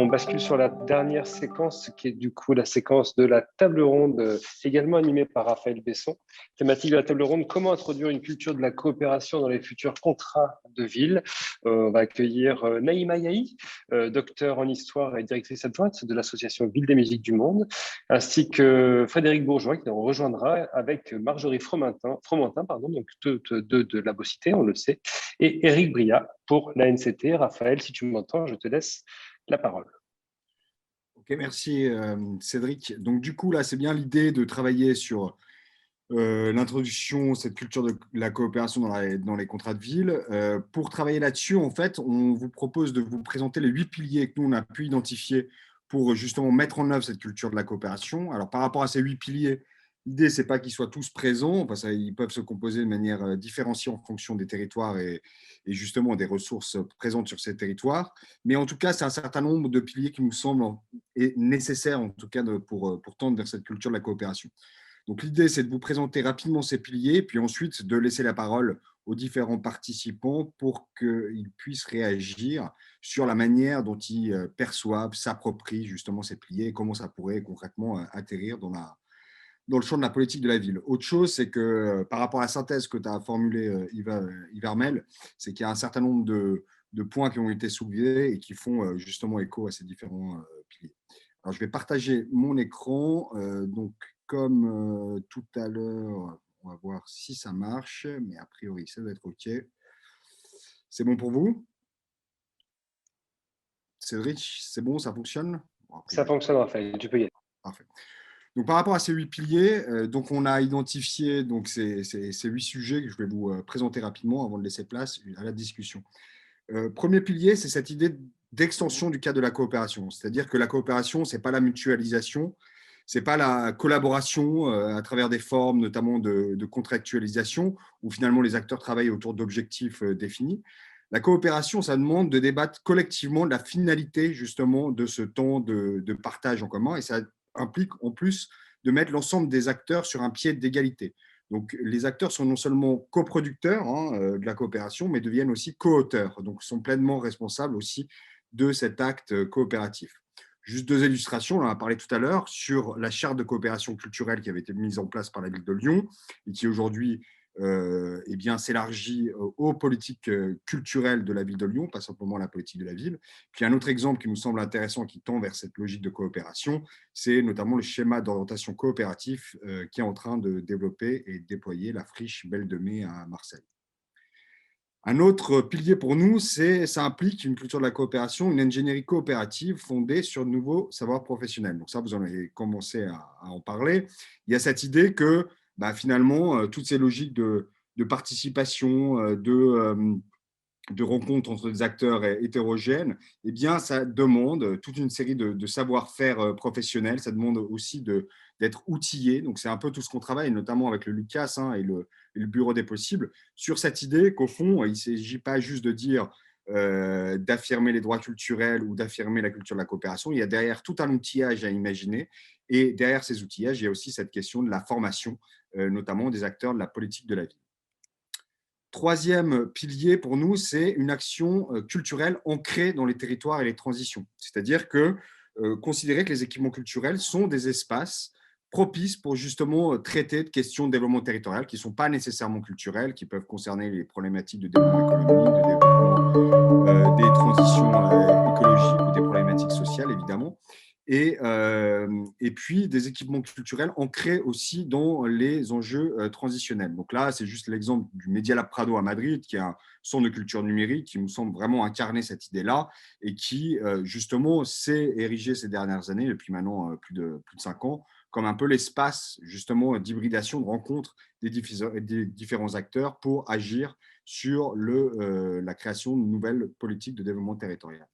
On bascule sur la dernière séquence, qui est du coup la séquence de la table ronde, également animée par Raphaël Besson. Thématique de la table ronde, comment introduire une culture de la coopération dans les futurs contrats de ville. On va accueillir Naïma Yahi, docteur en histoire et directrice adjointe de l'association Ville des musiques du monde, ainsi que Frédéric Bourgeois, qui nous rejoindra avec Marjorie Fromentin, donc de la Beau Cité, on le sait, et Éric Briat pour la NCT. Raphaël, si tu m'entends, je te laisse la parole. Ok, merci Cédric. Donc du coup, là, c'est bien l'idée de travailler sur l'introduction, cette culture de la coopération dans les contrats de ville. Pour travailler là-dessus, en fait, on vous propose de vous présenter les 8 piliers que nous, on a pu identifier pour justement mettre en œuvre cette culture de la coopération. Alors, par rapport à ces 8 piliers, l'idée, c'est pas qu'ils soient tous présents, parce qu'ils peuvent se composer de manière différenciée en fonction des territoires et justement des ressources présentes sur ces territoires. Mais en tout cas, c'est un certain nombre de piliers qui nous semblent nécessaires, en tout cas, pour tendre vers cette culture de la coopération. Donc, l'idée, c'est de vous présenter rapidement ces piliers, puis ensuite de laisser la parole aux différents participants pour qu'ils puissent réagir sur la manière dont ils perçoivent, s'approprient justement ces piliers et comment ça pourrait concrètement atterrir dans le champ de la politique de la ville. Autre chose, c'est que par rapport à la synthèse que tu as formulée, Yves Armel, c'est qu'il y a un certain nombre de points qui ont été soulevés et qui font justement écho à ces différents piliers. Alors, je vais partager mon écran. Donc, comme tout à l'heure, on va voir si ça marche, mais a priori, ça doit être OK. C'est bon pour vous? Cédric, c'est bon, ça fonctionne? Bon, a Ça priori. fonctionne, Raphaël, tu peux y aller. Parfait. Donc, par rapport à ces 8 piliers, donc on a identifié donc, ces 8 sujets que je vais vous présenter rapidement avant de laisser place à la discussion. Premier pilier, c'est cette idée d'extension du cadre de la coopération. C'est-à-dire que la coopération, ce n'est pas la mutualisation, ce n'est pas la collaboration à travers des formes, notamment de contractualisation, où finalement les acteurs travaillent autour d'objectifs définis. La coopération, ça demande de débattre collectivement de la finalité justement de ce temps de partage en commun, et ça implique en plus de mettre l'ensemble des acteurs sur un pied d'égalité. Donc, les acteurs sont non seulement coproducteurs de la coopération, mais deviennent aussi co-auteurs, donc sont pleinement responsables aussi de cet acte coopératif. Juste 2 illustrations, on en a parlé tout à l'heure, sur la charte de coopération culturelle qui avait été mise en place par la ville de Lyon et qui aujourd'hui s'élargit aux politiques culturelles de la ville de Lyon, pas simplement à la politique de la ville. Puis un autre exemple qui nous semble intéressant, qui tend vers cette logique de coopération, c'est notamment le schéma d'orientation coopératif qui est en train de développer et de déployer la friche Belle de Mai à Marseille. Un autre pilier pour nous, ça implique une culture de la coopération, une ingénierie coopérative fondée sur de nouveaux savoirs professionnels. Donc ça, vous en avez commencé à en parler. Il y a cette idée que finalement, toutes ces logiques de participation, de rencontres entre des acteurs hétérogènes, eh bien, ça demande toute une série de savoir-faire professionnels. Ça demande aussi d'être outillé. Donc, c'est un peu tout ce qu'on travaille, notamment avec le Lucas et le Bureau des possibles, sur cette idée qu'au fond, il ne s'agit pas juste de dire d'affirmer les droits culturels ou d'affirmer la culture de la coopération. Il y a derrière tout un outillage à imaginer. Et derrière ces outillages, il y a aussi cette question de la formation, notamment des acteurs de la politique de la ville. Troisième pilier pour nous, c'est une action culturelle ancrée dans les territoires et les transitions. C'est-à-dire que considérer que les équipements culturels sont des espaces propices pour justement traiter de questions de développement territorial qui ne sont pas nécessairement culturelles, qui peuvent concerner les problématiques de développement économique, de développement des transitions écologiques ou des problématiques sociales, évidemment. Et puis des équipements culturels ancrés aussi dans les enjeux transitionnels. Donc là, c'est juste l'exemple du Media Lab Prado à Madrid, qui est un centre de culture numérique qui nous semble vraiment incarner cette idée-là et qui, justement, s'est érigé ces dernières années, depuis maintenant plus de 5 ans, comme un peu l'espace, justement, d'hybridation, de rencontre des différents acteurs pour agir sur la création de nouvelles politiques de développement territorial.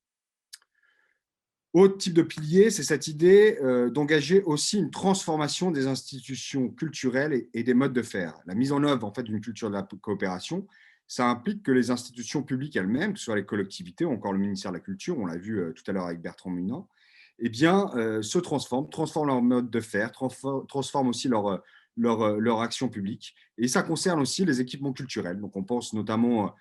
Autre type de pilier, c'est cette idée d'engager aussi une transformation des institutions culturelles et des modes de faire. La mise en œuvre en fait, d'une culture de la coopération, ça implique que les institutions publiques elles-mêmes, que ce soit les collectivités ou encore le ministère de la Culture, on l'a vu tout à l'heure avec Bertrand Munant, eh bien, se transforment leur mode de faire, transforment aussi leur action publique. Et ça concerne aussi les équipements culturels. Donc, on pense notamment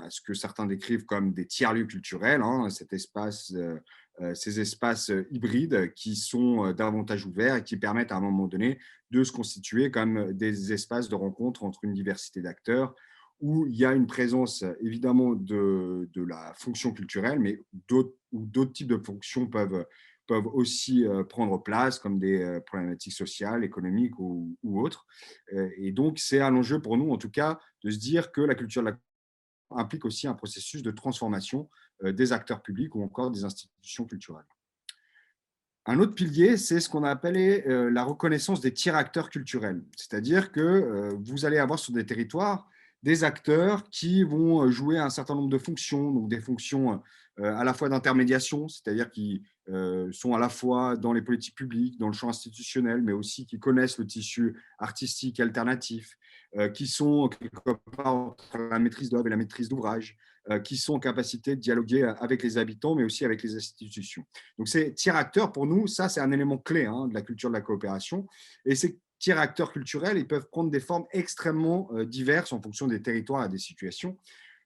à ce que certains décrivent comme des tiers-lieux culturels, cet espace ces espaces hybrides qui sont davantage ouverts et qui permettent à un moment donné de se constituer comme des espaces de rencontre entre une diversité d'acteurs où il y a une présence évidemment de la fonction culturelle, mais d'autres types de fonctions peuvent aussi prendre place, comme des problématiques sociales, économiques ou autres. Et donc, c'est un enjeu pour nous, en tout cas, de se dire que la culture de la implique aussi un processus de transformation des acteurs publics ou encore des institutions culturelles. Un autre pilier, c'est ce qu'on a appelé la reconnaissance des tiers acteurs culturels. C'est-à-dire que vous allez avoir sur des territoires des acteurs qui vont jouer un certain nombre de fonctions, donc des fonctions à la fois d'intermédiation, c'est-à-dire qui sont à la fois dans les politiques publiques, dans le champ institutionnel, mais aussi qui connaissent le tissu artistique alternatif, qui sont quelque part entre la maîtrise d'œuvre et la maîtrise d'ouvrage, qui sont en capacité de dialoguer avec les habitants, mais aussi avec les institutions. Donc, ces tiers acteurs, pour nous, ça, c'est un élément clé de la culture de la coopération. Et ces tiers acteurs culturels, ils peuvent prendre des formes extrêmement diverses en fonction des territoires et des situations.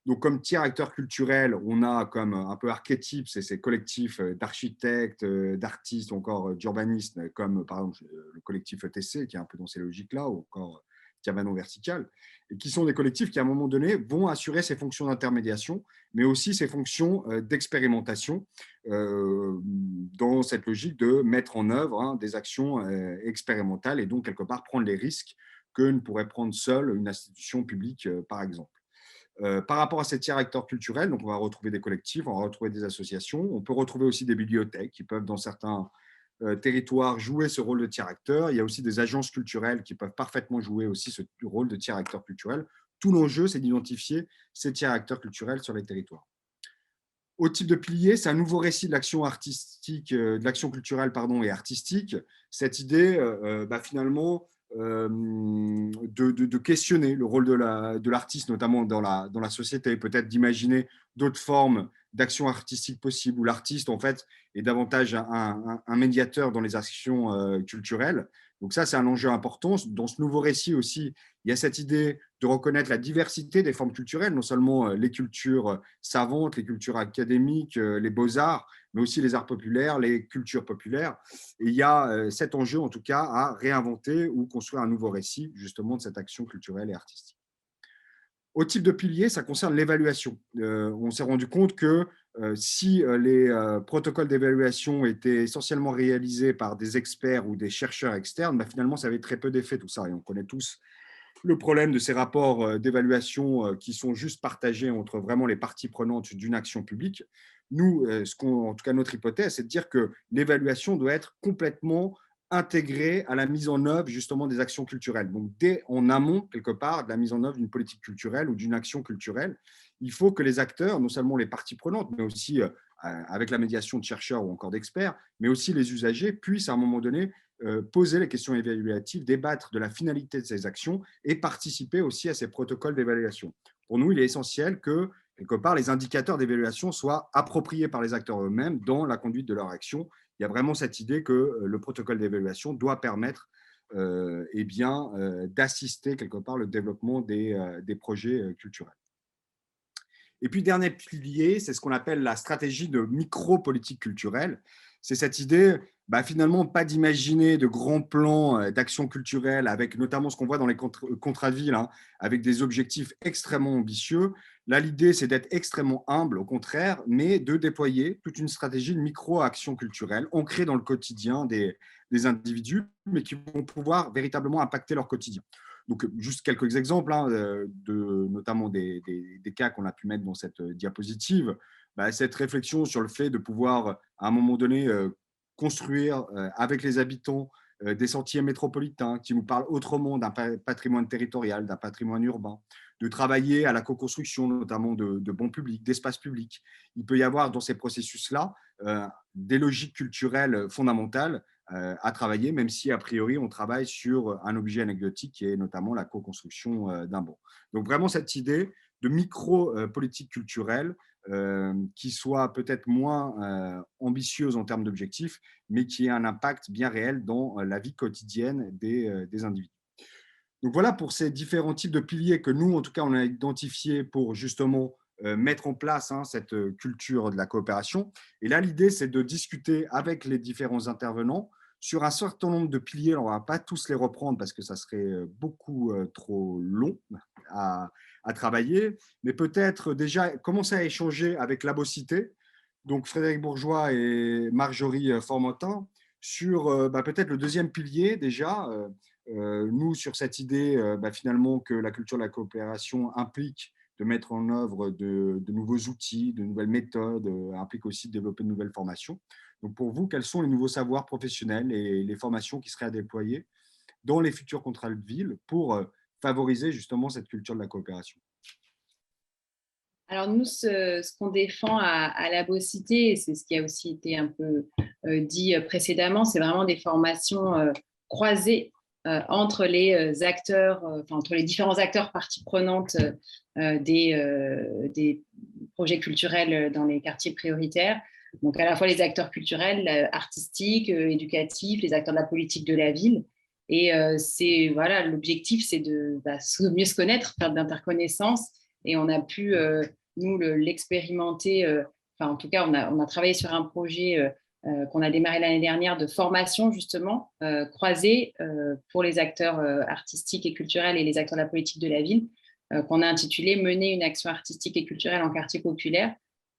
Donc, comme tiers acteurs culturels, on a comme un peu archétype, c'est ces collectifs d'architectes, d'artistes ou encore d'urbanistes, comme par exemple le collectif ETC, qui est un peu dans ces logiques-là, ou encore Diamano Vertical, et qui sont des collectifs qui, à un moment donné, vont assurer ces fonctions d'intermédiation, mais aussi ces fonctions d'expérimentation dans cette logique de mettre en œuvre des actions expérimentales et donc, quelque part, prendre les risques que ne pourrait prendre seule une institution publique, par exemple. Par rapport à ces tiers acteurs culturels, donc on va retrouver des collectifs, on va retrouver des associations, on peut retrouver aussi des bibliothèques qui peuvent, dans certains territoires, jouer ce rôle de tiers acteur. Il y a aussi des agences culturelles qui peuvent parfaitement jouer aussi ce rôle de tiers acteur culturel. Tout l'enjeu, c'est d'identifier ces tiers acteurs culturels sur les territoires. Au type de pilier, c'est un nouveau récit de l'action artistique, de l'action culturelle et artistique. Cette idée, finalement, de questionner le rôle de l'artiste, notamment dans la société, peut-être d'imaginer d'autres formes d'action artistique possibles, où l'artiste, en fait, est davantage un médiateur dans les actions culturelles. Donc ça, c'est un enjeu important. Dans ce nouveau récit aussi, il y a cette idée de reconnaître la diversité des formes culturelles, non seulement les cultures savantes, les cultures académiques, les beaux-arts, mais aussi les arts populaires, les cultures populaires. Et il y a cet enjeu, en tout cas, à réinventer ou construire un nouveau récit, justement, de cette action culturelle et artistique. Au type de pilier, ça concerne l'évaluation. On s'est rendu compte que si les protocoles d'évaluation étaient essentiellement réalisés par des experts ou des chercheurs externes, finalement, ça avait très peu d'effet, tout ça. Et on connaît tous le problème de ces rapports d'évaluation qui sont juste partagés entre vraiment les parties prenantes d'une action publique. Nous, en tout cas, notre hypothèse, c'est de dire que l'évaluation doit être complètement intégrée à la mise en œuvre justement des actions culturelles. Donc, dès en amont, quelque part, de la mise en œuvre d'une politique culturelle ou d'une action culturelle, il faut que les acteurs, non seulement les parties prenantes, mais aussi avec la médiation de chercheurs ou encore d'experts, mais aussi les usagers, puissent à un moment donné poser les questions évaluatives, débattre de la finalité de ces actions et participer aussi à ces protocoles d'évaluation. Pour nous, il est essentiel que, quelque part, les indicateurs d'évaluation soient appropriés par les acteurs eux-mêmes dans la conduite de leur action. Il y a vraiment cette idée que le protocole d'évaluation doit permettre d'assister quelque part le développement des projets culturels. Et puis, dernier pilier, c'est ce qu'on appelle la stratégie de micro-politique culturelle. C'est cette idée, finalement, pas d'imaginer de grands plans d'action culturelle avec notamment ce qu'on voit dans les contrats de ville, avec des objectifs extrêmement ambitieux. Là, l'idée, c'est d'être extrêmement humble, au contraire, mais de déployer toute une stratégie de micro-action culturelle ancrée dans le quotidien des individus, mais qui vont pouvoir véritablement impacter leur quotidien. Donc, juste quelques exemples, notamment des cas qu'on a pu mettre dans cette diapositive. Cette réflexion sur le fait de pouvoir, à un moment donné, construire avec les habitants des sentiers métropolitains qui nous parlent autrement d'un patrimoine territorial, d'un patrimoine urbain, de travailler à la co-construction, notamment de bons publics, d'espaces publics. Il peut y avoir dans ces processus-là des logiques culturelles fondamentales à travailler, même si a priori on travaille sur un objet anecdotique qui est notamment la co-construction d'un banc. Donc vraiment cette idée de micro-politique culturelle qui soit peut-être moins ambitieuse en termes d'objectifs, mais qui ait un impact bien réel dans la vie quotidienne des individus. Donc voilà pour ces différents types de piliers que nous, en tout cas, on a identifiés pour justement mettre en place cette culture de la coopération. Et là, l'idée, c'est de discuter avec les différents intervenants sur un certain nombre de piliers. Alors, on ne va pas tous les reprendre parce que ça serait beaucoup trop long à travailler, mais peut-être déjà commencer à échanger avec Labocité, donc Frédéric Bourgeois et Marjorie Formentin, sur peut-être le deuxième pilier déjà. Nous, sur cette idée finalement que la culture de la coopération implique de mettre en œuvre de nouveaux outils, de nouvelles méthodes, implique aussi de développer de nouvelles formations. Donc pour vous, quels sont les nouveaux savoirs professionnels et les formations qui seraient à déployer dans les futurs contrats de ville pour favoriser justement cette culture de la coopération? Alors nous, ce qu'on défend à la Beaucité, et c'est ce qui a aussi été un peu dit précédemment, c'est vraiment des formations croisées entre les acteurs, entre les différents acteurs parties prenantes des projets culturels dans les quartiers prioritaires. Donc à la fois les acteurs culturels, artistiques, éducatifs, les acteurs de la politique de la ville. Et voilà, l'objectif, c'est de mieux se connaître, faire de l'interconnaissance. Et on a pu nous l'expérimenter. En tout cas, on a travaillé sur un projet qu'on a démarré l'année dernière de formation justement croisée pour les acteurs artistiques et culturels et les acteurs de la politique de la ville, qu'on a intitulé Mener une action artistique et culturelle en quartier populaire,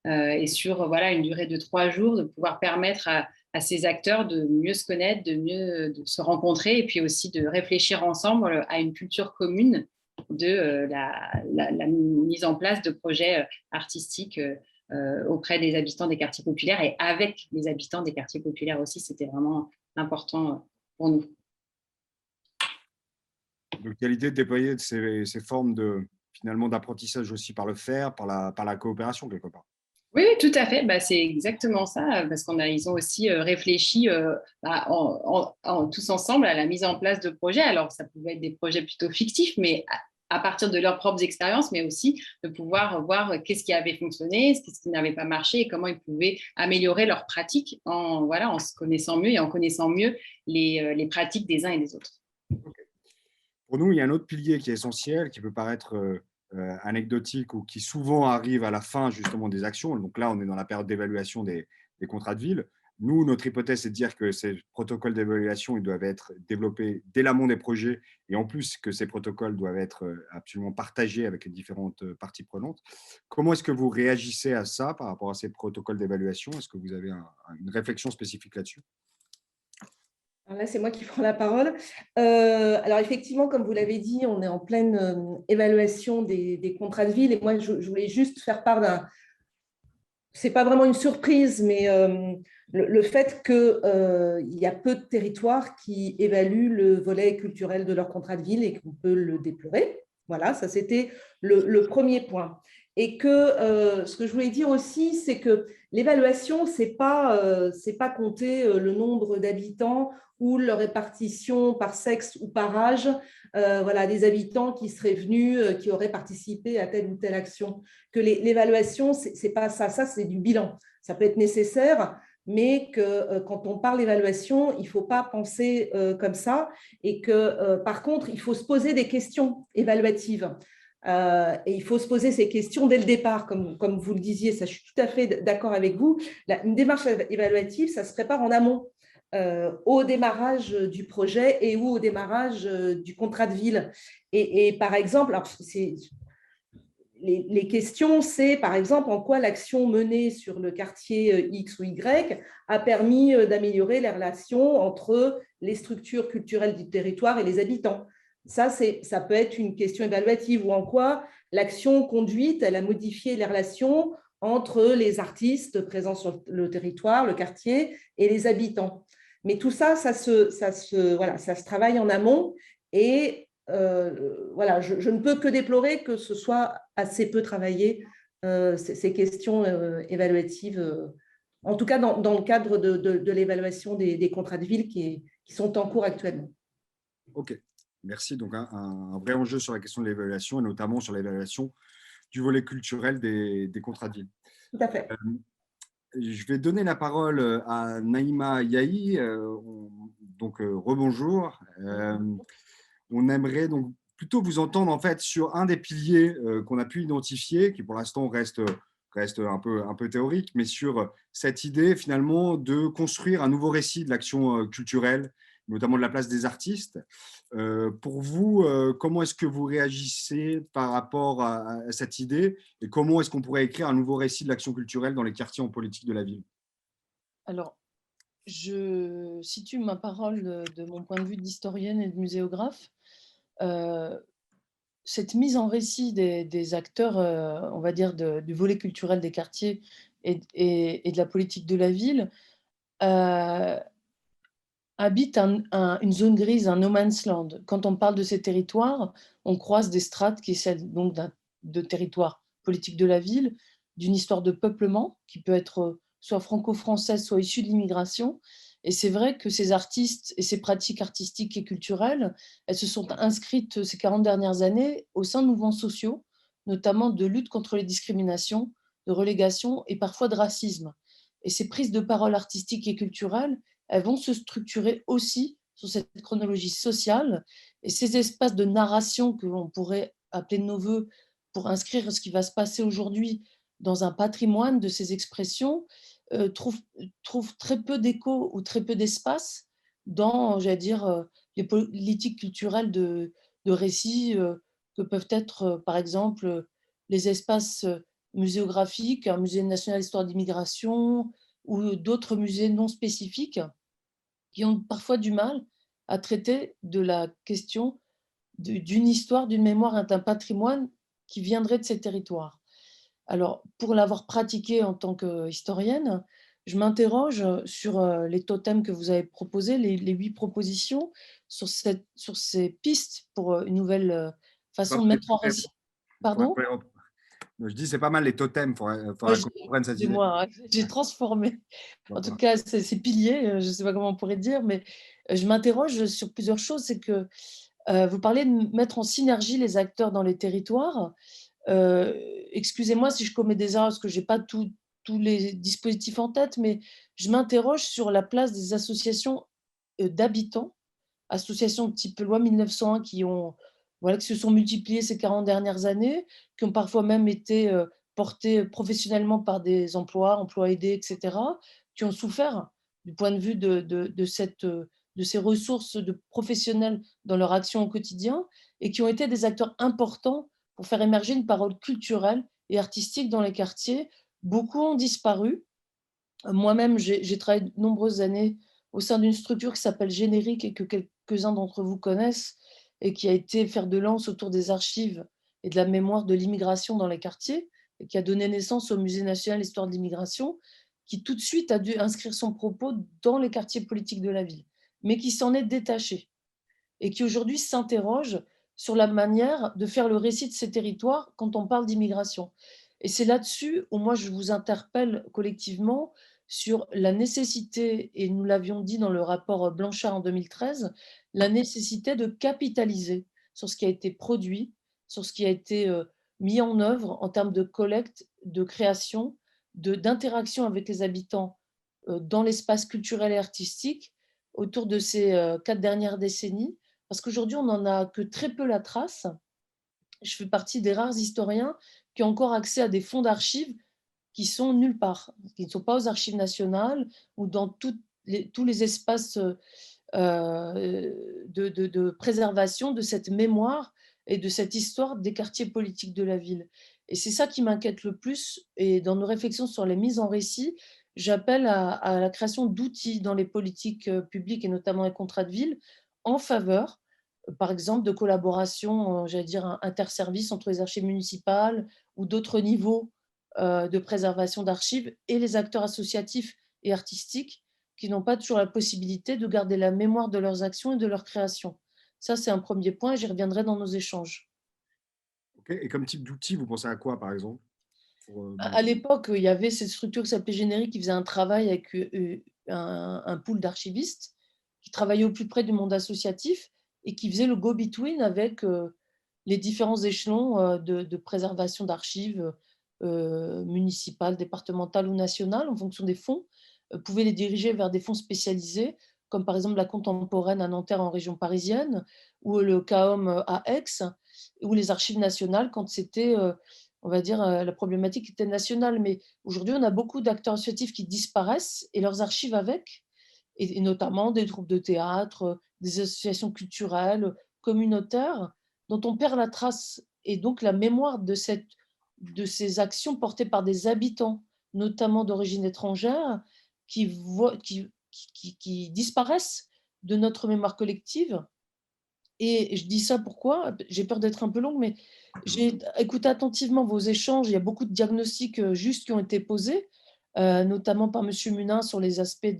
et sur voilà une durée de 3 jours, de pouvoir permettre à ces acteurs de mieux se connaître, de se rencontrer, et puis aussi de réfléchir ensemble à une culture commune de la mise en place de projets artistiques auprès des habitants des quartiers populaires et avec les habitants des quartiers populaires aussi. C'était vraiment important pour nous. Donc, il y a l'idée de déployer ces formes finalement d'apprentissage aussi par le faire, par la coopération quelque part. Oui, tout à fait. C'est exactement ça, parce ils ont aussi réfléchi tous ensemble à la mise en place de projets. Alors, ça pouvait être des projets plutôt fictifs, mais à partir de leurs propres expériences, mais aussi de pouvoir voir qu'est-ce qui avait fonctionné, qu'est-ce qui n'avait pas marché et comment ils pouvaient améliorer leurs pratiques en se connaissant mieux et en connaissant mieux les pratiques des uns et des autres. Okay. Pour nous, il y a un autre pilier qui est essentiel, qui peut paraître anecdotique ou qui souvent arrive à la fin justement des actions. Donc là, on est dans la période d'évaluation des contrats de ville. Nous, notre hypothèse, c'est de dire que ces protocoles d'évaluation, ils doivent être développés dès l'amont des projets et en plus que ces protocoles doivent être absolument partagés avec les différentes parties prenantes. Comment est-ce que vous réagissez à ça par rapport à ces protocoles d'évaluation? Est-ce que vous avez une réflexion spécifique là-dessus? Là, c'est moi qui prends la parole. Alors, effectivement, comme vous l'avez dit, on est en pleine évaluation des contrats de ville. Et moi, je voulais juste faire part d'un… Ce n'est pas vraiment une surprise, mais le fait qu'il y a peu de territoires qui évaluent le volet culturel de leur contrat de ville et qu'on peut le déplorer. Voilà, ça, c'était le premier point. Et que ce que je voulais dire aussi, c'est que l'évaluation, ce n'est pas compter le nombre d'habitants ou leur répartition par sexe ou par âge, voilà, des habitants qui seraient venus, qui auraient participé à telle ou telle action. Que l'évaluation, ce n'est pas ça, c'est du bilan. Ça peut être nécessaire, mais que quand on parle d'évaluation, il ne faut pas penser comme ça et que par contre, il faut se poser des questions évaluatives. Et il faut se poser ces questions dès le départ, comme vous le disiez, ça, je suis tout à fait d'accord avec vous. Une démarche évaluative, ça se prépare en amont, au démarrage du projet et ou au démarrage du contrat de ville. Et par exemple, alors les questions, c'est par exemple en quoi l'action menée sur le quartier X ou Y a permis d'améliorer les relations entre les structures culturelles du territoire et les habitants. Ça peut être une question évaluative. Ou en quoi l'action conduite, elle a modifié les relations entre les artistes présents sur le territoire, le quartier, et les habitants. Mais tout ça, ça se travaille en amont. Et voilà, je ne peux que déplorer que ce soit assez peu travaillé, ces questions évaluatives, en tout cas dans le cadre de l'évaluation des contrats de ville qui sont en cours actuellement. Ok, merci. Donc un vrai enjeu sur la question de l'évaluation et notamment sur l'évaluation du volet culturel des contrats de ville. Tout à fait. Je vais donner la parole à Naïma Yahi. Donc rebonjour. On aimerait donc plutôt vous entendre en fait sur un des piliers qu'on a pu identifier, qui pour l'instant reste un peu théorique, mais sur cette idée finalement de construire un nouveau récit de l'action culturelle, notamment de la place des artistes. Pour vous, comment est-ce que vous réagissez par rapport à cette idée et comment est-ce qu'on pourrait écrire un nouveau récit de l'action culturelle dans les quartiers en politique de la ville? Alors, je situe ma parole de mon point de vue d'historienne et de muséographe. Euh, cette mise en récit des acteurs, on va dire, du volet culturel des quartiers et de la politique de la ville, euh, habite une zone grise, un no man's land. Quand on parle de ces territoires, on croise des strates qui sont donc de territoire politique de la ville, d'une histoire de peuplement qui peut être soit franco-française, soit issue de l'immigration. Et c'est vrai que ces artistes et ces pratiques artistiques et culturelles, elles se sont inscrites ces 40 dernières années au sein de mouvements sociaux, notamment de lutte contre les discriminations, de relégation et parfois de racisme. Et ces prises de parole artistiques et culturelles, elles vont se structurer aussi sur cette chronologie sociale et ces espaces de narration que l'on pourrait appeler de nos voeux pour inscrire ce qui va se passer aujourd'hui dans un patrimoine de ces expressions, trouvent très peu d'écho ou très peu d'espace dans, j'allais dire, les politiques culturelles de récits que peuvent être, par exemple, les espaces muséographiques, un musée national d'histoire d'immigration ou d'autres musées non spécifiques qui ont parfois du mal à traiter de la question d'une histoire, d'une mémoire, d'un patrimoine qui viendrait de ces territoires. Alors, pour l'avoir pratiqué en tant qu'historienne, je m'interroge sur les totems que vous avez proposés, les 8 propositions, sur ces pistes pour une nouvelle façon de mettre en récit. Pardon? Je dis, c'est pas mal les totems, il faudra qu'on comprenne cette idée. Excusez-moi, j'ai transformé. En tout cas, ces piliers, je ne sais pas comment on pourrait dire, mais je m'interroge sur plusieurs choses. C'est que vous parlez de mettre en synergie les acteurs dans les territoires. Excusez-moi si je commets des erreurs, parce que je n'ai pas tous les dispositifs en tête, mais je m'interroge sur la place des associations d'habitants, associations type loi 1901 voilà, qui se sont multipliées ces 40 dernières années, qui ont parfois même été portées professionnellement par des emplois aidés, etc., qui ont souffert du point de vue de ces ressources de professionnels dans leur action au quotidien et qui ont été des acteurs importants pour faire émerger une parole culturelle et artistique dans les quartiers. Beaucoup ont disparu. Moi-même, j'ai travaillé de nombreuses années au sein d'une structure qui s'appelle Générique et que quelques-uns d'entre vous connaissent et qui a été fer de lance autour des archives et de la mémoire de l'immigration dans les quartiers et qui a donné naissance au Musée national d'histoire de l'immigration, qui tout de suite a dû inscrire son propos dans les quartiers politiques de la ville, mais qui s'en est détaché et qui aujourd'hui s'interroge sur la manière de faire le récit de ces territoires quand on parle d'immigration. Et c'est là-dessus où moi je vous interpelle collectivement sur la nécessité, et nous l'avions dit dans le rapport Blanchard en 2013, la nécessité de capitaliser sur ce qui a été produit, sur ce qui a été mis en œuvre en termes de collecte, de création, d'interaction avec les habitants dans l'espace culturel et artistique autour de ces 4 dernières décennies, parce qu'aujourd'hui, on n'en a que très peu la trace. Je fais partie des rares historiens qui ont encore accès à des fonds d'archives qui sont nulle part, qui ne sont pas aux archives nationales ou dans tous les espaces de préservation de cette mémoire et de cette histoire des quartiers politiques de la ville. Et c'est ça qui m'inquiète le plus. Et dans nos réflexions sur les mises en récit, j'appelle à la création d'outils dans les politiques publiques et notamment les contrats de ville en faveur, par exemple, de collaboration, j'allais dire, interservices entre les archives municipales ou d'autres niveaux de préservation d'archives et les acteurs associatifs et artistiques qui n'ont pas toujours la possibilité de garder la mémoire de leurs actions et de leurs créations. Ça, c'est un premier point, j'y reviendrai dans nos échanges. Okay. Et comme type d'outil, vous pensez à quoi, par exemple À l'époque, il y avait cette structure qui s'appelait Générique, qui faisait un travail avec un pool d'archivistes qui travaillait au plus près du monde associatif et qui faisait le go-between avec les différents échelons de préservation d'archives municipales, départementales ou nationales en fonction des fonds, pouvait les diriger vers des fonds spécialisés comme par exemple la Contemporaine à Nanterre en région parisienne, ou le CAOM à Aix, ou les Archives nationales quand c'était, on va dire, la problématique était nationale. Mais aujourd'hui, on a beaucoup d'acteurs associatifs qui disparaissent et leurs archives avec, et notamment des troupes de théâtre, des associations culturelles, communautaires, dont on perd la trace et donc la mémoire de ces actions portées par des habitants, notamment d'origine étrangère, qui disparaissent de notre mémoire collective. Et je dis ça pourquoi? J'ai peur d'être un peu longue, mais j'ai écouté attentivement vos échanges. Il y a beaucoup de diagnostics justes qui ont été posés, notamment par Monsieur Munin sur les aspects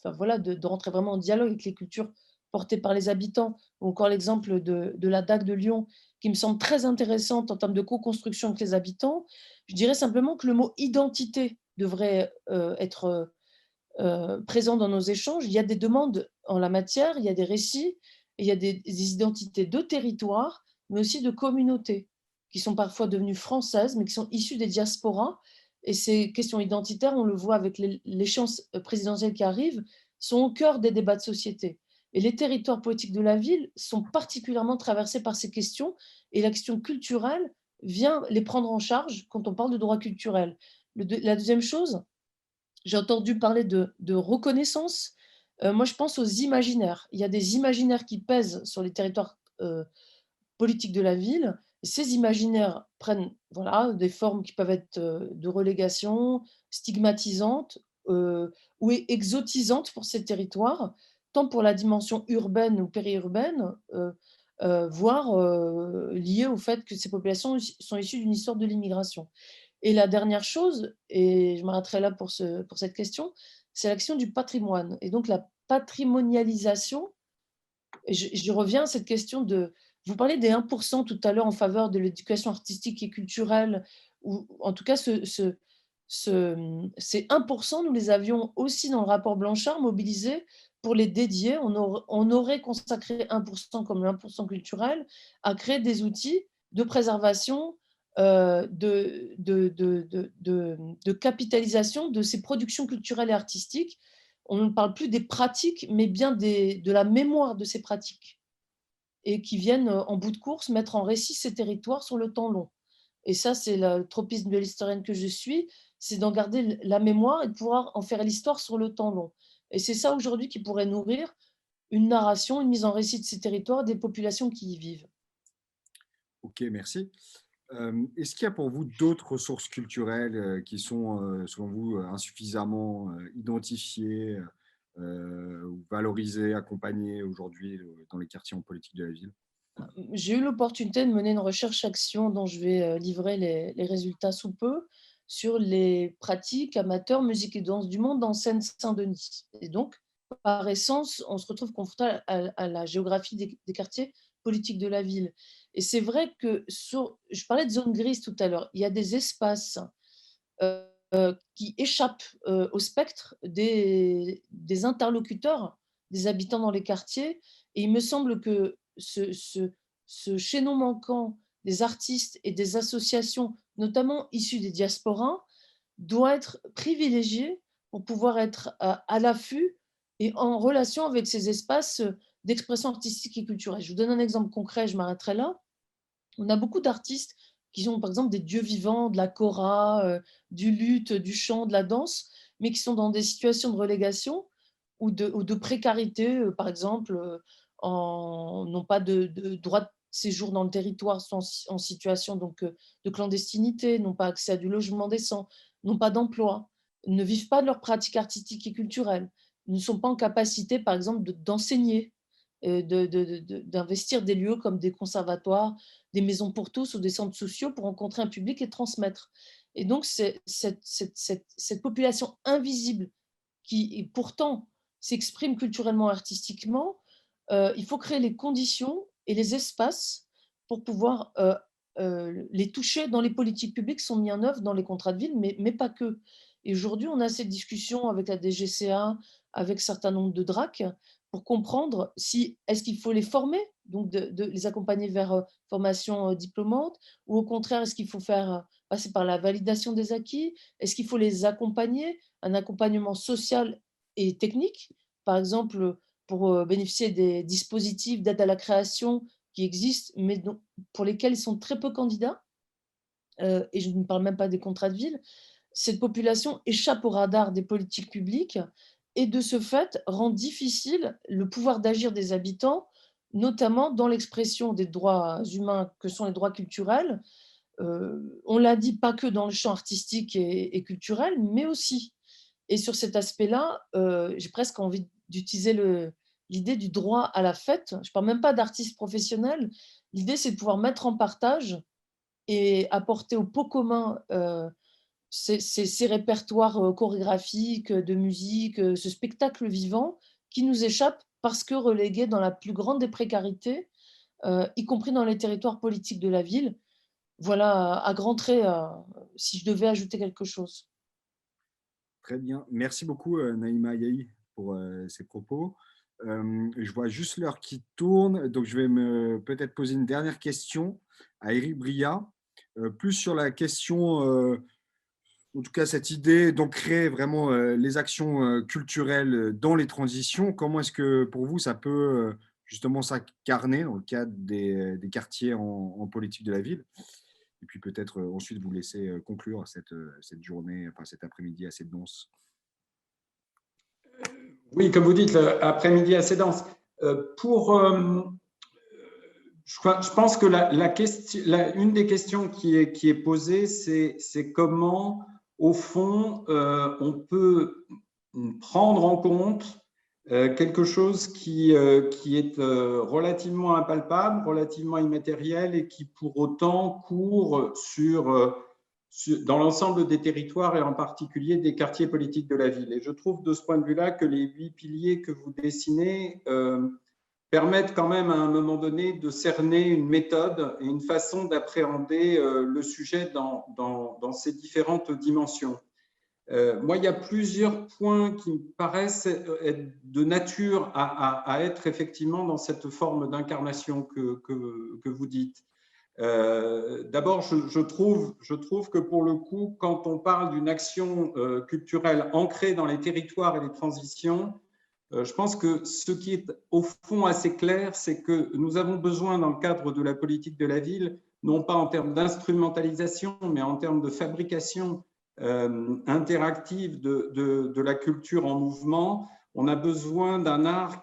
enfin, voilà, de rentrer vraiment en dialogue avec les cultures portées par les habitants, ou encore l'exemple de la DAC de Lyon, qui me semble très intéressante en termes de co-construction avec les habitants. Je dirais simplement que le mot identité devrait être présent dans nos échanges. Il y a des demandes en la matière, il y a des récits, et il y a des identités de territoire, mais aussi de communautés, qui sont parfois devenues françaises, mais qui sont issues des diasporas. Et ces questions identitaires, on le voit avec l'échéance présidentielle qui arrive, sont au cœur des débats de société. Et les territoires politiques de la ville sont particulièrement traversés par ces questions, et la question culturelle vient les prendre en charge quand on parle de droits culturels. La deuxième chose, j'ai entendu parler de reconnaissance. Moi, je pense aux imaginaires. Il y a des imaginaires qui pèsent sur les territoires politiques de la ville. Et ces imaginaires prennent, voilà, des formes qui peuvent être de relégation, stigmatisantes ou exotisantes pour ces territoires, tant pour la dimension urbaine ou périurbaine, voire liées au fait que ces populations sont issues d'une histoire de l'immigration. Et la dernière chose, et je m'arrêterai là pour cette question, c'est l'action du patrimoine et donc la patrimonialisation. Et je reviens à cette question de, vous parlez des 1 tout à l'heure en faveur de l'éducation artistique et culturelle, ou en tout cas ces 1 nous les avions aussi dans le rapport Blanchard mobilisés pour les dédier. On aurait consacré 1 comme le 1 culturel à créer des outils de préservation, de capitalisation de ces productions culturelles et artistiques. On ne parle plus des pratiques, mais bien de la mémoire de ces pratiques, et qui viennent en bout de course mettre en récit ces territoires sur le temps long. Et ça, c'est le tropisme de l'historienne que je suis, c'est d'en garder la mémoire et de pouvoir en faire l'histoire sur le temps long. Et c'est ça aujourd'hui qui pourrait nourrir une narration, une mise en récit de ces territoires, des populations qui y vivent. Ok, merci. Est-ce qu'il y a pour vous d'autres ressources culturelles qui sont, selon vous, insuffisamment identifiées ou valorisées, accompagnées aujourd'hui dans les quartiers en politique de la ville? J'ai eu l'opportunité de mener une recherche-action dont je vais livrer les résultats sous peu, sur les pratiques amateurs, musique et danse du monde en Seine-Saint-Denis. Et donc, par essence, on se retrouve confronté à la géographie des quartiers politiques de la ville. Et c'est vrai que, je parlais de zone grise tout à l'heure, il y a des espaces qui échappent au spectre des interlocuteurs, des habitants dans les quartiers. Et il me semble que ce chaînon manquant des artistes et des associations, notamment issues des diasporas, doit être privilégié pour pouvoir être à l'affût et en relation avec ces espaces d'expression artistique et culturelle. Je vous donne un exemple concret, je m'arrêterai là. On a beaucoup d'artistes qui sont, par exemple, des dieux vivants, de la kora, du luth, du chant, de la danse, mais qui sont dans des situations de relégation ou de précarité, par exemple, n'ont pas de droit de séjour dans le territoire, sont en situation donc, de clandestinité, n'ont pas accès à du logement décent, n'ont pas d'emploi, ne vivent pas de leur pratique artistique et culturelle, ne sont pas en capacité, par exemple, d'enseigner, d'investir des lieux comme des conservatoires, des maisons pour tous ou des centres sociaux pour rencontrer un public et transmettre. Et donc, c'est cette population invisible qui pourtant s'exprime culturellement et artistiquement, il faut créer les conditions et les espaces pour pouvoir les toucher dans les politiques publiques qui sont mises en œuvre dans les contrats de ville, mais pas que. Et aujourd'hui, on a cette discussion avec la DGCA, avec un certain nombre de DRAC, pour comprendre si est-ce qu'il faut les former, donc de les accompagner vers formation diplômante, ou au contraire, est-ce qu'il faut faire passer par la validation des acquis, est-ce qu'il faut les accompagner, un accompagnement social et technique, par exemple, pour bénéficier des dispositifs d'aide à la création qui existent, mais pour lesquels ils sont très peu candidats, et je ne parle même pas des contrats de ville, cette population échappe au radar des politiques publiques et de ce fait rend difficile le pouvoir d'agir des habitants, notamment dans l'expression des droits humains que sont les droits culturels. On l'a dit, pas que dans le champ artistique et culturel, mais aussi. Et sur cet aspect-là, j'ai presque envie d'utiliser l'idée du droit à la fête. Je ne parle même pas d'artistes professionnels. L'idée, c'est de pouvoir mettre en partage et apporter au pot commun ces répertoires chorégraphiques, de musique, ce spectacle vivant qui nous échappe parce que relégué dans la plus grande des précarités, y compris dans les territoires politiques de la ville. Voilà, à grands traits, si je devais ajouter quelque chose. Très bien. Merci beaucoup, Naïma Yahi, pour ces propos. Je vois juste l'heure qui tourne, donc je vais peut-être poser une dernière question à Éric Bria, plus sur la question, en tout cas cette idée d'ancrer vraiment les actions culturelles dans les transitions. Comment est-ce que pour vous ça peut justement s'incarner dans le cadre des quartiers en politique de la ville? Et puis peut-être ensuite vous laisser conclure cette journée, enfin cet après-midi assez dense. Oui, comme vous dites, l'après-midi assez dense. Je pense que une des questions qui est posée, c'est comment, au fond, on peut prendre en compte quelque chose qui est relativement impalpable, relativement immatériel et qui pour autant court dans l'ensemble des territoires et en particulier des quartiers politiques de la ville. Et je trouve de ce point de vue-là que les 8 piliers que vous dessinez permettent quand même à un moment donné de cerner une méthode et une façon d'appréhender le sujet dans ces différentes dimensions. Moi, il y a plusieurs points qui me paraissent être de nature à être effectivement dans cette forme d'incarnation que vous dites. D'abord, je trouve que pour le coup, quand on parle d'une action culturelle ancrée dans les territoires et les transitions, je pense que ce qui est au fond assez clair, c'est que nous avons besoin dans le cadre de la politique de la ville, non pas en termes d'instrumentalisation, mais en termes de fabrication interactive de la culture en mouvement. On a besoin d'un art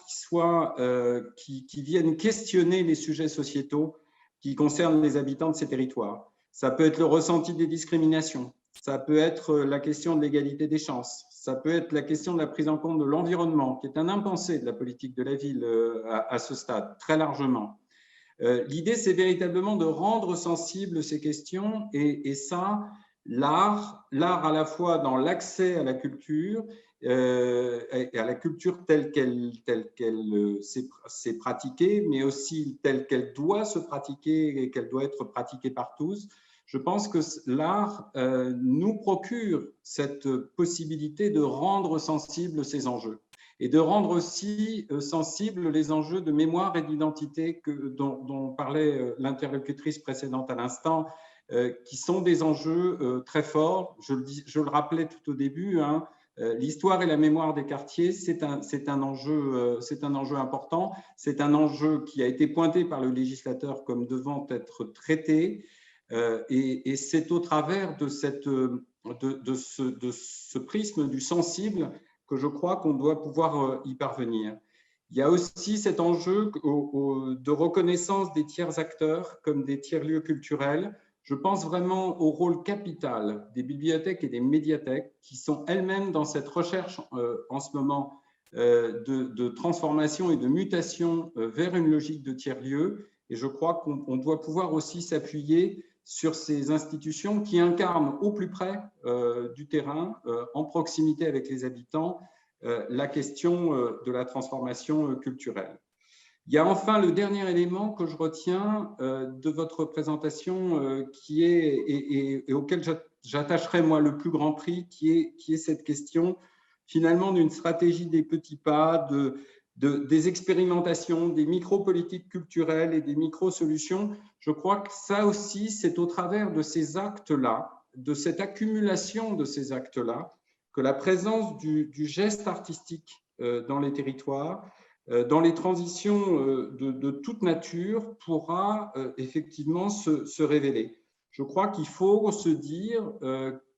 qui vienne questionner les sujets sociétaux qui concernent les habitants de ces territoires. Ça peut être le ressenti des discriminations, ça peut être la question de l'égalité des chances, ça peut être la question de la prise en compte de l'environnement, qui est un impensé de la politique de la ville à ce stade, très largement. L'idée, c'est véritablement de rendre sensibles ces questions et ça, l'art à la fois dans l'accès à la culture et à la culture telle qu'elle s'est pratiquée, mais aussi telle qu'elle doit se pratiquer et qu'elle doit être pratiquée par tous. Je pense que l'art nous procure cette possibilité de rendre sensibles ces enjeux et de rendre aussi sensibles les enjeux de mémoire et d'identité dont parlait l'interlocutrice précédente à l'instant, qui sont des enjeux très forts. Je le rappelais tout au début, hein, l'histoire et la mémoire des quartiers, c'est un enjeu important. C'est un enjeu qui a été pointé par le législateur comme devant être traité. Et c'est au travers de ce prisme du sensible que je crois qu'on doit pouvoir y parvenir. Il y a aussi cet enjeu de reconnaissance des tiers acteurs comme des tiers-lieux culturels. Je pense vraiment au rôle capital des bibliothèques et des médiathèques qui sont elles-mêmes dans cette recherche en ce moment de transformation et de mutation vers une logique de tiers-lieux. Et je crois qu'on doit pouvoir aussi s'appuyer sur ces institutions qui incarnent au plus près du terrain, en proximité avec les habitants, la question de la transformation culturelle. Il y a enfin le dernier élément que je retiens de votre présentation qui est, et auquel j'attacherai moi le plus grand prix, qui est cette question finalement d'une stratégie des petits pas, des expérimentations, des micro-politiques culturelles et des micro-solutions. Je crois que ça aussi, c'est au travers de ces actes-là, de cette accumulation de ces actes-là, que la présence du geste artistique dans les territoires, dans les transitions de toute nature, pourra effectivement se révéler. Je crois qu'il faut se dire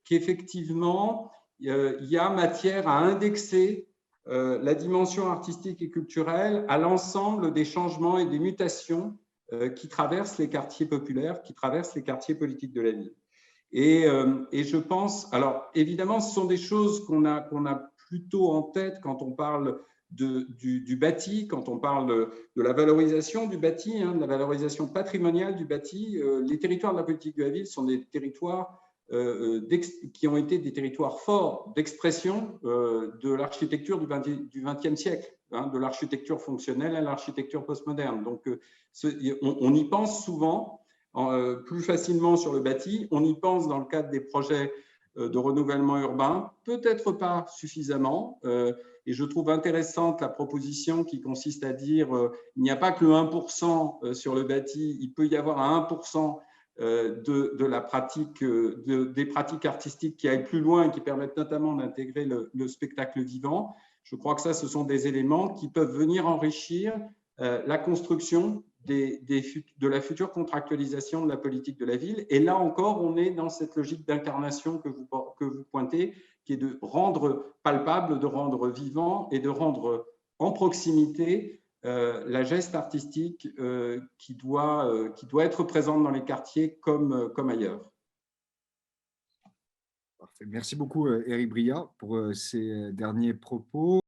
qu'effectivement, il y a matière à indexer la dimension artistique et culturelle à l'ensemble des changements et des mutations qui traversent les quartiers populaires, qui traversent les quartiers politiques de la ville. Et je pense, alors évidemment, ce sont des choses qu'on a plutôt en tête quand on parle du bâti, quand on parle de la valorisation du bâti, de la valorisation patrimoniale du bâti. Les territoires de la politique de la ville sont des territoires qui ont été des territoires forts d'expression de l'architecture du XXe siècle, de l'architecture fonctionnelle à l'architecture postmoderne. Donc, on y pense souvent, plus facilement sur le bâti, on y pense dans le cadre des projets de renouvellement urbain, peut-être pas suffisamment. Et je trouve intéressante la proposition qui consiste à dire il n'y a pas que le 1% sur le bâti, il peut y avoir un 1% de la pratique, des pratiques artistiques qui aillent plus loin et qui permettent notamment d'intégrer le spectacle vivant. Je crois que ça, ce sont des éléments qui peuvent venir enrichir la construction de la future contractualisation de la politique de la ville. Et là encore, on est dans cette logique d'incarnation que vous pointez, qui est de rendre palpable, de rendre vivant et de rendre en proximité la geste artistique qui doit être présente dans les quartiers comme ailleurs. Parfait. Merci beaucoup, Éric Briat, pour ces derniers propos.